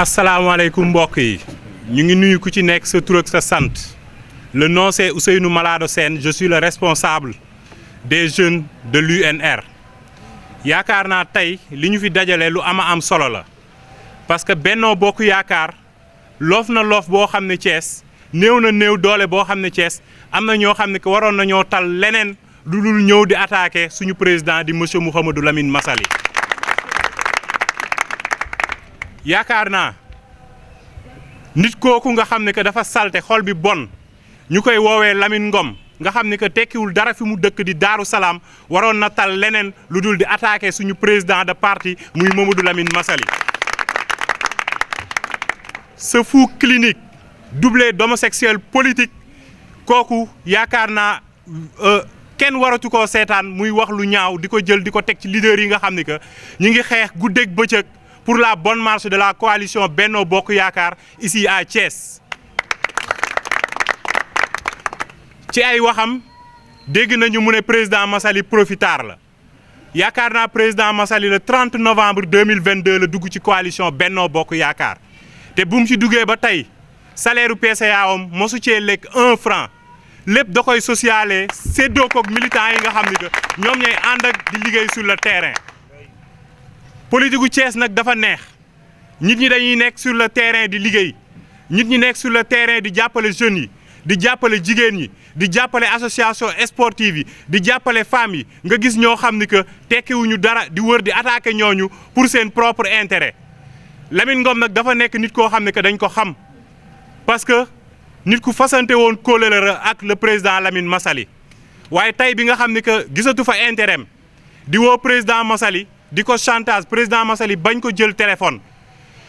asalaamaaleykum mbokk yi ñu ngi nuyu ku ci nekk sa tur ak sa sant le nom c'est Ousseynou Malado Sène je suis le responsable des jeunes de l'UNR yaakaar naa tey li ñu fi dajale lu am solo la parce que Benno Bokk Yaakaar loof na loof boo xam ne Thiès néew na néew doole boo xam ne Thiès am na ñoo xam ne que waroon nañoo tal leneen lu dul ñëw di attaquer suñu président di monsieur Mouhamadou Lamine Massaly yaakaar naa nit kooku nga xam ne que dafa salte xol bi bon ñu koy woowee Lamine Ngom nga xam ne que tekkiwul dara fi mu dëkk di Daaru Salaam waroon na tal leneen lu dul di attaquer suñu président de parti muy Mamadou Lamine Massaly ce fou clinique doublé d'homosexuel politique kooku yaakaar naa kenn waratu koo seetaan muy wax lu ñaaw di ko jël di ko teg ci leader yi nga xam ne que ñu ngi xeex guddeeg bëccëg pour la bonne marche de la coalition Benno Bokk Yaakaar ici à Thiès ci ay waxam dégg nañu mu ne président Massaly profitard la yaakaar naa président Massaly le 30 novembre 2022 la dugg ci coalition Benno Bokk Yaakaar te bu mu ci duggee ba tey salaire PCA am mosu cee lekk 1 franc lépp da koy socialee séddoo koog militants yi nga xam ni que ñoom ñooy ànd ak di liggéey sur le terrain politique gu Thiès nag dafa neex nit ñi dañuy nekk sur le terrain di liggéey nit ñi nekk sur le terrain di jàppale jeunes yi di jàppale jigéen ñi di jàppale association sportive yi di jàppale femmes yi nga gis ñoo xam ni que tekkiwuñu dara di wër di attaquer ñooñu pour seen propre intérêt Lamine Ngom nag dafa nekk nit koo xam ne que dañ ko xam parce que nit ku fasante woon kóolóore ak le président Lamine Massaly waaye tey bi nga xam ni que gisatu fa intérêt di woo président Massaly di ko chantage président Massaly bañ ko jël téléphone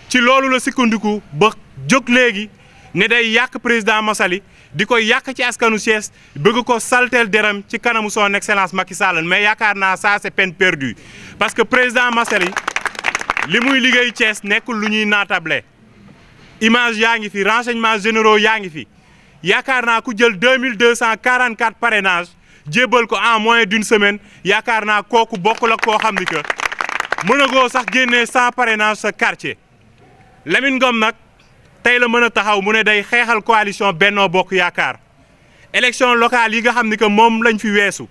ci loolu la sukkandiku ba jóg léegi ne day yàq président Massaly di ko yàq ci askanu Thiès bëgg ko salteel deram ci kanamu son excellence Macky Sall mais yaakaar naa ça c'est peine perdue parce que président Massaly li muy liggéey Thiès nekkul lu ñuy naatable image yaa ngi fi renseignements généraux yaa ngi fi yaakaar naa ku jël 2244 parrainages jébbal ko en moins d'une semaine yaakaar naa kooku bokkul ak koo xam ni que mën a goo sax génnee 100 parrainage sa quartier Lamine Ngom nag tey la mën a taxaw mu ne day xeexal coalition Benno Bokk Yaakaar élection locale yi nga xam ni que moom lañ fi weesu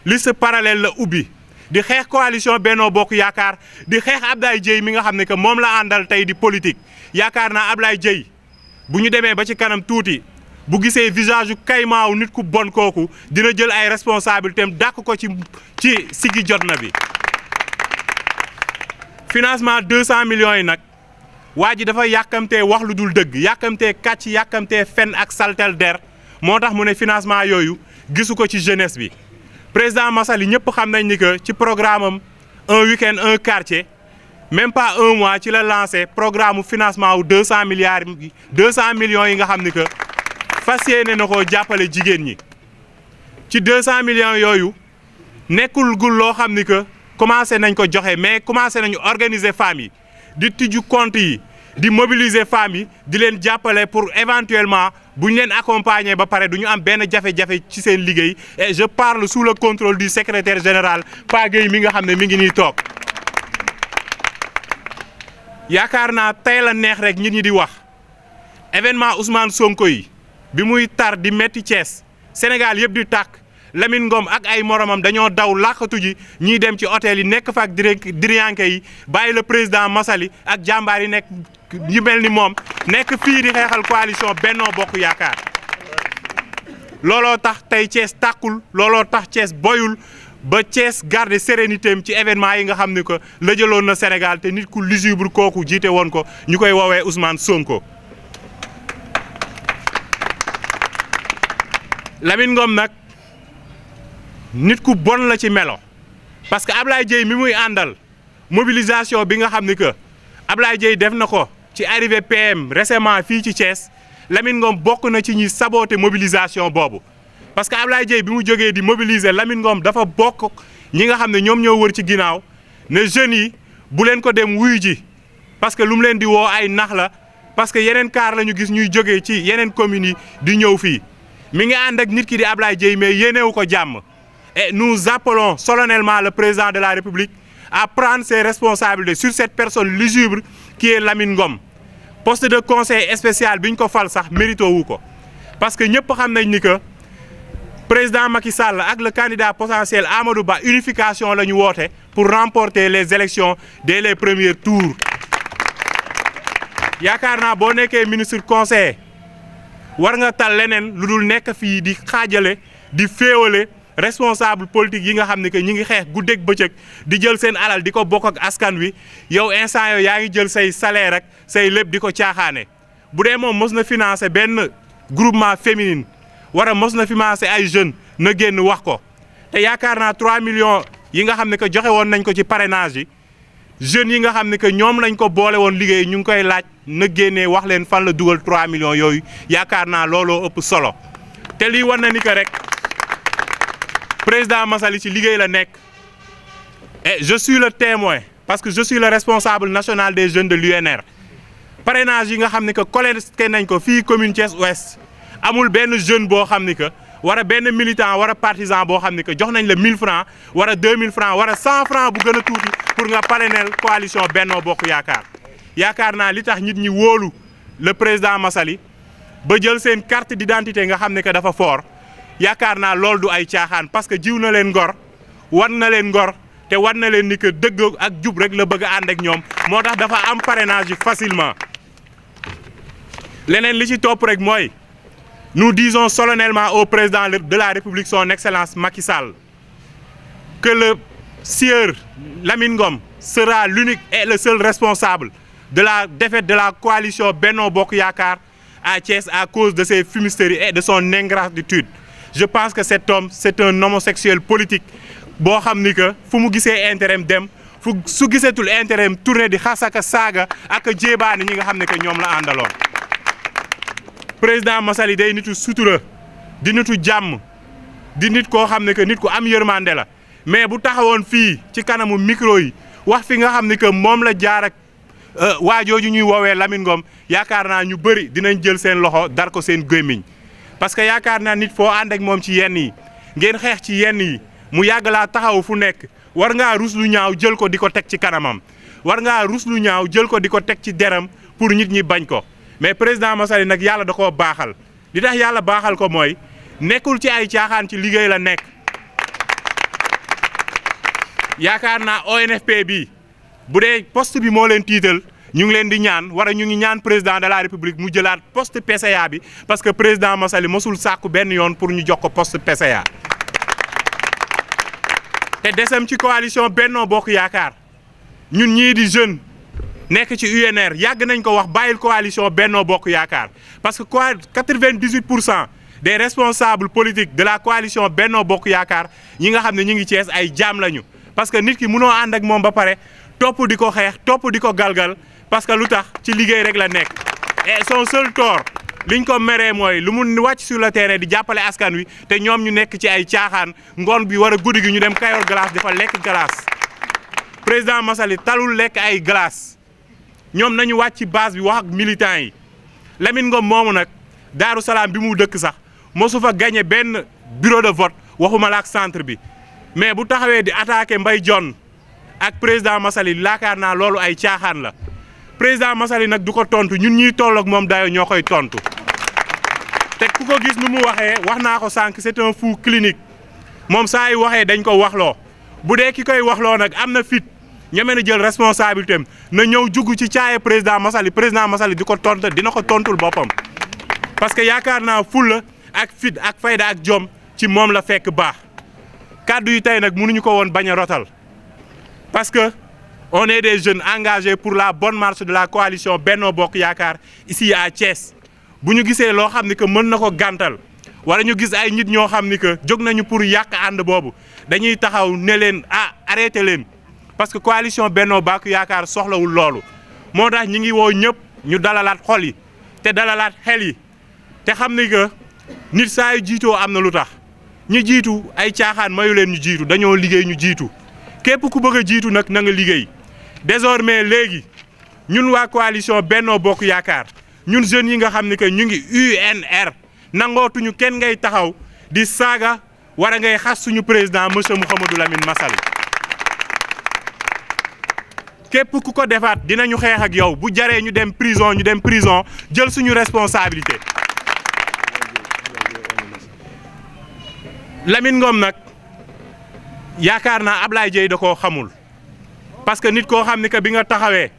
liste parallèle la ubbi di xeex coalition Benno Bokk Yaakaar di xeex Ablaye Dieye mi nga xam ne que moom la àndal tey di politique yaakaar naa Ablaye Dieye bu ñu demee ba ci kanam tuuti bu gisee visage yu kaymaaw nit ku bon kooku dina jël ay responsabilités am dàq ko ci sigi jot na bi financement 200 millions yi nag waa ji dafa yàkkamtee wax lu dul dëgg yàkkamtee kàcc yàkkamtee fen ak saltel der moo tax mu ne financement yooyu gisu ko ci jeunesse bi président Massaly ñëpp xam nañ ni que ci programme am un week-end un quartier même pas un mois ci la lancé programme financement wu 200 millions yi nga xam ni que fas yéene na koo jàppale jigéen ñi ci 200 millions yooyu nekkul gul loo xam ni que commencé nañ ko joxe mais commencé nañu organiser femmes yi di tijju compte yi di mobiliser femmes yi di leen jàppale pour éventuellement bu ñu leen accompagner ba pare du ñu am benn jafe-jafe ci seen liggéey et je parle sous le contrôle du secrétaire général Pa Gueye mi nga xam ne mi ngi nii toog yaakaar naa tey la neex rek nit ñi di wax événement Ousmane Sonko yi bi muy tar di metti Thiès Sénégal yëpp di tàkk Lamine Ngom ak ay moromam dañoo daw làqatu ji ñiy dem ci hôtel yi nekk fa ak diriyanke yi bàyyi le président Massaly ak jàmbaar yi nekk ñu mel ni moom nekk fii di xeexal coalition Benno Bokk Yaakaar looloo tax tey Thiès tàkkul looloo tax Thiès boyul ba Thiès garder sérénité am ci événement yi nga xam ni que la jëloon na Sénégal te nit ku lugubre kooku jiite woon ko ñu koy woowee Ousmane Sonko Lamine Ngom nag nit ku bon la ci melo parce que Ablaye Dieye mi muy àndal mobilisation bi nga xam ni que Ablaye Dieye def na ko ci arrivé PM récemment fii ci Thiès Lamine Ngom bokk na ci ñi saboté mobilisation boobu parce que Ablaye Dieye bi mu jógee di mobiliser Lamine Ngom dafa bokk ñi nga xam ne ñoom ñoo wër ci ginnaaw ne jeunes yi bu leen ko dem wuyu ji parce que lu mu leen di woo ay nax la parce que yeneen kaar la ñu gis ñuy jógee ci yeneen communes yi di ñëw fii mi ngi ànd ak nit ki di Ablaye Dieye mais yéenewu ko jàmm et nous appelons solennellement le président de la République à prendre ses responsabilités sur cette personne lugubre qui est Lamine Ngom poste de conseil spécial bi ñu ko fal sax mérito wu ko parce que ñëpp xam nañ ni que président Macky Sall ak le candidat potentiel Amadou Ba unification la ñu woote pour remporter les élections dès les premiers tours yaakaar naa boo nekkee ministre conseiller war nga tal leneen lu dul nekk fii di xaajale di féewale responsable politique yi nga xam ne que ñi ngi xeex guddeeg bëccëg di jël seen alal di ko bokk ak askan wi yow instant yow yaa ngi jël say salaire rek say lépp di ko caaxaane bu dee moom mos na financer benn groupement féminin wara mos na financer ay jeunes na génn wax ko te yaakaar naa 3 millions yi nga xam ne que joxe woon nañ ko ci parrainage yi jeunes yi nga xam ne que ñoom lañ ko boole woon liggéey ñu ngi koy laaj na génnee wax leen fan la dugal 3 millions yooyu yaakaar naa looloo ëpp solo te lii war na ni que rek président Massaly ci liggéey la nekk et je suis le témoin parce que je suis le responsable national des jeunes de l'UNR parrainage yi nga xam ne que collecté nañ ko fii commune Thiès Ouest amul benn jeune boo xam ni que wara benn militant wara partisan boo xam ni que jox nañ la 1000 francs wara 2000 francs wara 100 francs bu gën a tuuti pour nga parrainer coalition Benno Bokk Yaakaar yaakaar naa li tax nit ñi wóolu le président Massaly ba jël seen carte d'identité nga xam ne que dafa fort yaakaar naa loolu du ay caaxaan parce que jiw na leen ngor wan na leen ngor te wan na leen ni que dëgg ak jub rek la bëgg a ànd ak ñoom moo tax dafa am parrainage yi facilement leneen li ci topp rek mooy nous disons solennellement au président de la République son excellence Macky Sall que le sieur Lamine Ngom sera l'unique et le seul responsable de la défaite de la coalition Benno Bokk Yaakaar à Thiès à cause de ses fumisteries et de son ingratitude. Je pense que cet homme c'est un homosexuel politique boo xam ni que fu mu gisee intérêt dem fu su gisatul intérêt tourné di xas ak saaga ak jéebaani ñi nga xam ne que ñoom la àndaloon. président Massaly day nitu sutura di nitu jàmm di nit koo xam ne que nit ku am yërmande la mais bu taxawoon fii ci kanamu micro yi wax fi nga xam ne que moom la jaar ak waa jooju ñuy woowee Lamine Ngom yaakaar naa ñu bëri dinañ jël seen loxo dar ko seen gémmiñ parce que yaakaar naa nit foo ànd ak moom ci yenn yi ngeen xeex ci yenn yi mu yàgg laa taxaw fu nekk war ngaa rus lu ñaaw jël ko di ko teg ci kanamam war ngaa rus lu ñaaw jël ko di ko teg ci deram pour nit ñi bañ ko mais président Massaly nag yàlla da koo baaxal li tax yàlla baaxal ko mooy nekkul ci ay caaxaan ci liggéey la nekk yaakaar naa ONFP bi bu dee poste bi moo leen tiital ñu ngi leen di ñaan wara ñu ngi ñaan président de la république mu jëlaat poste PCA bi parce que président Massaly mosul sàkku benn yoon pour ñu jox ko poste PCA te desam ci coalition Benno Bokk Yaakaar ñun ñii di jeune nekk ci UNR yàgg nañ ko wax bàyyil coalition Benno Bokk Yaakaar parce que 98% des responsables politiques de la coalition Benno Bokk Yaakaar ñi nga xam ne ñu ngi Thiès ay jaam lañu parce que nit ki mënoo ànd ak moom ba pare topp di ko xeex topp di ko galgal parce que lu tax ci liggéey rek la nekk et son seul tort liñ ko meree mooy lu mu wàcc sur le terrain di jàppale askan wi te ñoom ñu nekk ci ay caaxaan ngoon bi war a guddi gi ñu dem Kayor glace dafa lekk glace président Massaly talul lekk ay glace ñoom nañu wàcc ci base bi wax ak militants yi Lamine Ngom moomu nag Daaru Salaam bi mu dëkk sax mosu fa gagné benn bureau de vote waxuma la ak centre bi mais bu taxawee di attaqué Mbaye Dione ak président Massaly laakaar naa loolu ay caaxaan la président Massaly nag du ko tontu ñun ñuy tolloog moom dayo ñoo koy tontu te ku ko gis nu mu waxee wax naa ko sànq c'est un fou clinique moom saa yu waxee dañ ko waxloo bu dee ki koy waxloo nag am na fit ñeme na jël responsabilité am na ñëw jugg ci caaye président Massaly di ko tontu dina ko tontul boppam parce que yaakaar naa fulla ak fit ak fayda ak jom ci moom la fekk baax kàddu yi tey nag mënuñu ko woon bañ a rotal parce que on est des jeunes engagés pour la bonne marche de la coalition Benno Bokk Yaakaar ici à Thiès bu ñu gisee loo xam ni que mën na ko gàntal wala ñu gis ay nit ñoo xam ni que jóg nañu pour yàq ànd boobu dañuy taxaw ne leen arrêté leen parce que coalition Benno Bokk Yaakaar soxlawul loolu moo tax ñi ngi woo ñëpp ñu dalalaat xol yi te dalalaat xel yi te xam ni que nit saa yu jiitoo am na lu tax ñu jiitu ay caaxaan mayu leen ñu jiitu dañoo liggéey ñu jiitu képp ku bëgg a jiitu nag na nga liggéey désormais léegi ñun waa coalition Benno Bokk Yaakaar ñun jeunes yi nga xam ne que ñu ngi UNR nangootuñu kenn ngay taxaw di saaga wara ngay xas suñu président monsieur Mouhamadou Lamine Massaly képp ku ko defaat dinañu xeex ak yow bu jaree ñu dem prison jël suñu responsabilité. Lamine Ngom nag yaakaar naa Ablaye Dieye da koo xamul parce que nit koo xam ni que bi nga taxawee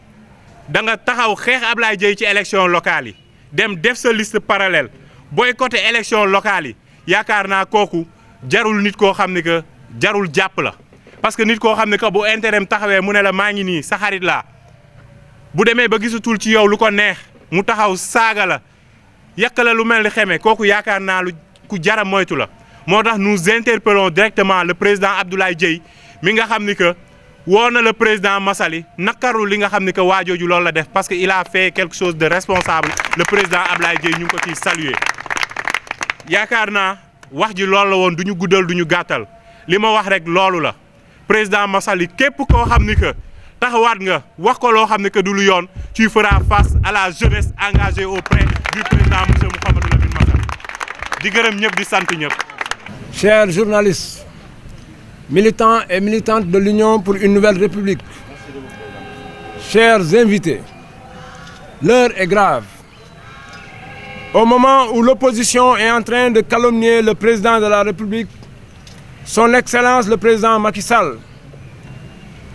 da nga taxaw xeex Ablaye Dieye ci élection locale yi dem def sa liste parallèle boycotté élection locale yi yaakaar naa kooku jarul nit koo xam ni que jarul jàpp la. parce que nit koo xam ne que bu intérêt taxawee mu ne la maa ngi nii sa xarit laa bu demee ba gisatul ci yow lu ko neex mu taxaw saaga la yàq la lu mel ni xeme kooku yaakaar naa lu ku jara moytu la. moo tax nous interpellons directement le président Abdoulaye Dieye mi nga xam ni que woo na le président Massaly nakaru li nga xam ni que waajooju loolu la def parce que il a fait quelque chose de responsable le président Abdoulaye Dieye ñu ngi ko ciy saluer. yaakaar naa wax ji loolu la woon du ñu guddal du ñu gàttal li ma wax rek loolu la. président Massaly képp koo xam ni que taxawaat nga wax ko loo xam ni que du lu yoon tu feras face à la jeunesse engagée auprès du président monsieur Mouhamadou Lamine Massaly di gërëm ñëpp di sant ñëpp. Chers journalistes, militants et militantes de l'Union pour une nouvelle République, chers invités, l'heure est grave. Au moment où l'opposition est en train de calomnier le président de la République, Son Excellence le président Macky Sall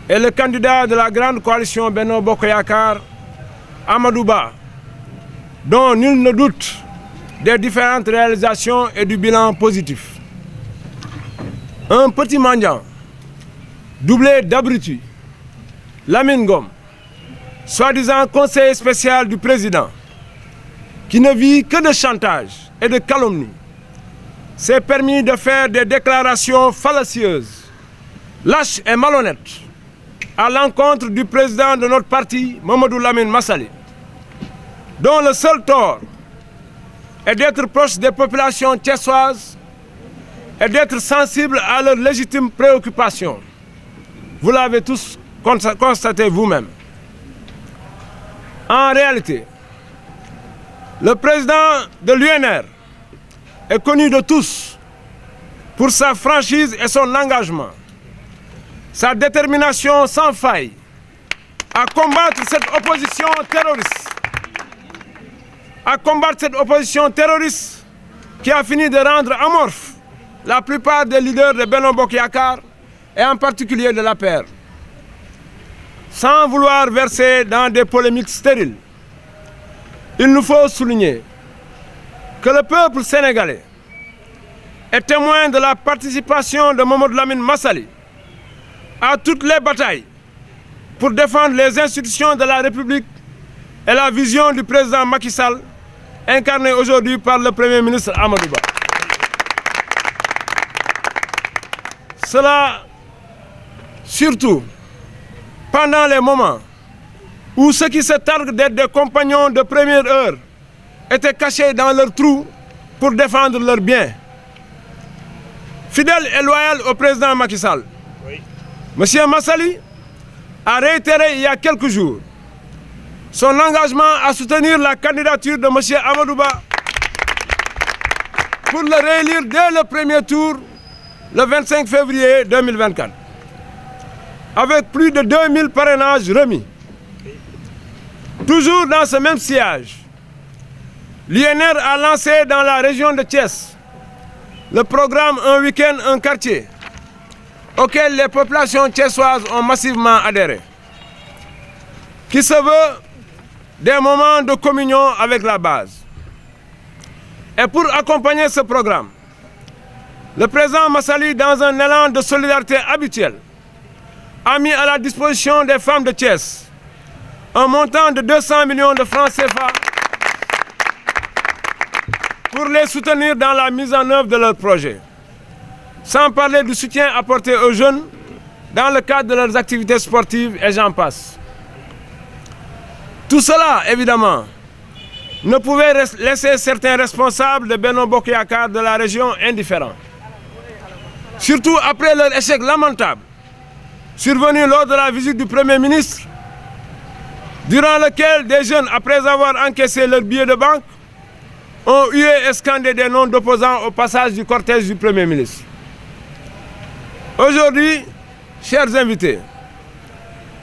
et le candidat de la grande coalition Benno Bokk Yakaar, Amadou Ba, dont nul ne doute des différentes réalisations et du bilan positif. Un petit mendiant, doublé d'abruti, Lamine Ngom, soi-disant conseiller spécial du président, qui ne vit que de chantage et de calomnie, s'est permis de faire des déclarations fallacieuses, lâches et malhonnêtes à l'encontre du président de notre parti, Mamadou Lamine Massaly, dont le seul tort est d'être proche des populations thiessoises et d'être sensible à leurs légitimes préoccupations. Vous l'avez tous constaté vous-même. En réalité, le président de l'UNR est connu de tous pour sa franchise et son engagement, sa détermination sans faille à combattre cette opposition terroriste, qui a fini de rendre amorphes la plupart des leaders de Benno Bokk Yakaar et en particulier de l'APR. Sans vouloir verser dans des polémiques stériles, il nous faut souligner que le peuple sénégalais est témoin de la participation de Mamadou Lamine Massaly à toutes les batailles pour défendre les institutions de la République et la vision du président Macky Sall, incarnée aujourd'hui par le Premier ministre Amadou Ba. Cela, surtout, pendant les moments où ceux qui se targuent d'être des compagnons de première heure étaient cachés dans leurs trous pour défendre leurs biens. Fidèle et loyal au président Macky Sall, oui. M. Massaly a réitéré il y a quelques jours son engagement à soutenir la candidature de M. Amadou Ba pour le réélire dès le premier tour le 25 février 2024, avec plus de 2000 parrainages remis. Toujours dans ce même sillage, l'UNR a lancé dans la région de Thiès le programme Un week-end, un quartier, auquel les populations thiessoises ont massivement adhéré, qui se veut des moments de communion avec la base. Et pour accompagner ce programme, le président Massaly, dans un élan de solidarité habituel, a mis à la disposition des femmes de Thiès un montant de 200 millions de francs CFA pour les soutenir dans la mise en œuvre de leurs projets, sans parler du soutien apporté aux jeunes dans le cadre de leurs activités sportives et j'en passe. Tout cela, évidemment, ne pouvait laisser certains responsables de Benno Bokk Yakaar de la région indifférents. Surtout après leur échec lamentable, survenu lors de la visite du Premier ministre, durant lequel des jeunes, après avoir encaissé leur billet de banque, ont hué et scandé des noms d'opposants au passage du cortège du Premier ministre. Aujourd'hui, chers invités,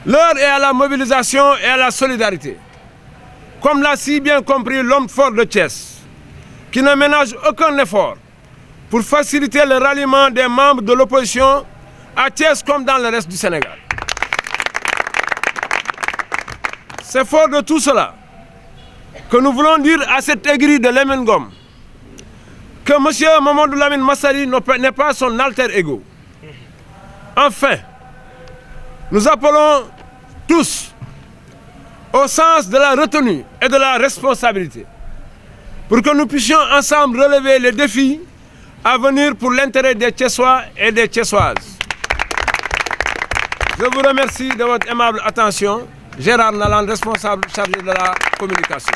L'heure est à la mobilisation et à la solidarité. Comme l'a si bien compris l'homme fort de Thiès, qui ne ménage aucun effort pour faciliter le ralliement des membres de l'opposition à Thiès comme dans le reste du Sénégal. C'est fort de tout cela que nous voulons dire à cet aigri de Lamine Ngom que M. Mamadou Lamine Massaly n'est pas son alter ego. Enfin, nous appelons tous au sens de la retenue et de la responsabilité pour que nous puissions ensemble relever les défis à venir pour l'intérêt des Thiessois et des Thiessoises. Je vous remercie de votre aimable attention. Gérard Naland, responsable chargé de la communication.